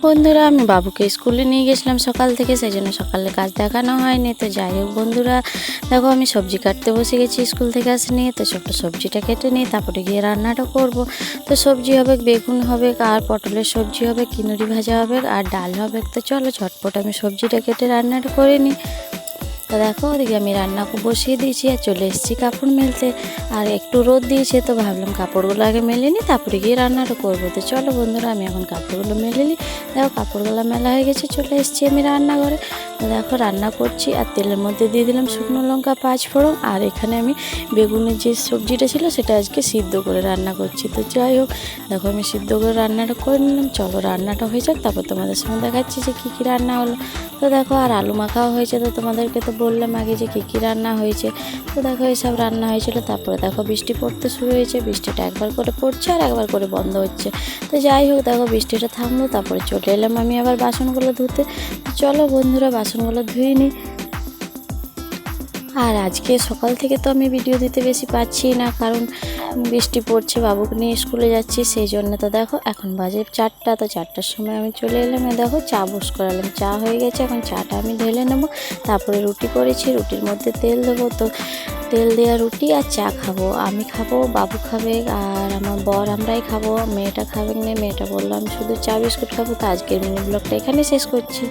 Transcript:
বন্ধুরা আমি বাবুকে স্কুলে নিয়ে গেছিলাম সকাল থেকে, সেই জন্য সকালে কাজ দেখানো হয়নি। তো যাই হোক বন্ধুরা, দেখো আমি সবজি কাটতে বসে গেছি স্কুল থেকে আসে নিয়ে। তো ছোট্ট সবজিটা কেটে নিই, তারপরে গিয়ে রান্নাটা করব। তো সবজি হবে, বেগুন হবে, আর পটলের সবজি হবে, কিনুরি ভাজা হবে, আর ডাল হবে। তো চলো ঝটপট আমি সবজিটা কেটে রান্নাটা করে নিই। তো দেখো ওদিকে আমি রান্না বসিয়ে দিয়েছি আর চলে এসেছি কাপড় মেলতে। আর একটু রোদ দিয়েছে, তো ভাবলাম কাপড়গুলো আগে মেলে নিই, তারপরে গিয়ে রান্নাটা করবো। তো চলো বন্ধুরা আমি এখন কাপড়গুলো মেলে নিই। দেখো কাপড়গুলো মেলা হয়ে গেছে, চলে এসেছি আমি রান্নাঘরে। তো দেখো রান্না করছি, আর তেলের মধ্যে দিয়ে দিলাম শুকনো লঙ্কা, 5 ফোড়ন। আর এখানে আমি বেগুনের যে সবজিটা ছিল সেটা আজকে সিদ্ধ করে রান্না করছি। তো যাই হোক দেখো আমি সিদ্ধ করে রান্নাটা করে নিলাম। চলো রান্নাটা হয়ে যাক, তারপর তোমাদের সঙ্গে দেখাচ্ছি যে কী কী রান্না হলো। তো দেখো আর আলু মাখাও হয়েছে। তো তোমাদেরকে তো বললাম আগে যে কী কী রান্না হয়েছে। তো দেখো এইসব রান্না হয়েছিল। তারপরে দেখো বৃষ্টি পড়তে শুরু হয়েছে, বৃষ্টিটা একবার করে পড়ছে আর একবার করে বন্ধ হচ্ছে। তো যাই হোক দেখো বৃষ্টিটা থামলো, তারপরে চলে এলাম আমি আবার বাসনগুলো ধুতে। চলো বন্ধুরা বাসনগুলো ধুয়ে নিই। আর আজকে সকাল থেকে তো আমি ভিডিও দিতে বেশি পাচ্ছি না, কারণ বৃষ্টি পড়ছে, বাবুকে নিয়ে স্কুলে যাচ্ছি সেই জন্য। তো দেখো এখন বাজে 4টা। তো 4টার সময় আমি চলে এলাম। দেখো চা বস করালাম, চা হয়ে গেছে, এখন চাটা আমি ঢেলে নেবো। তারপরে রুটি করেছি, রুটির মধ্যে তেল দেবো। তো তেল দেওয়া রুটি আর চা খাবো, আমি খাবো, বাবু খাবে, আর আমার বর আমরাই খাবো। মেয়েটা খাবে না, মেয়েটা বললাম শুধু চা বিস্কুট খাবো। তো আজকের মিনি ব্লগটা এখানে শেষ করছি।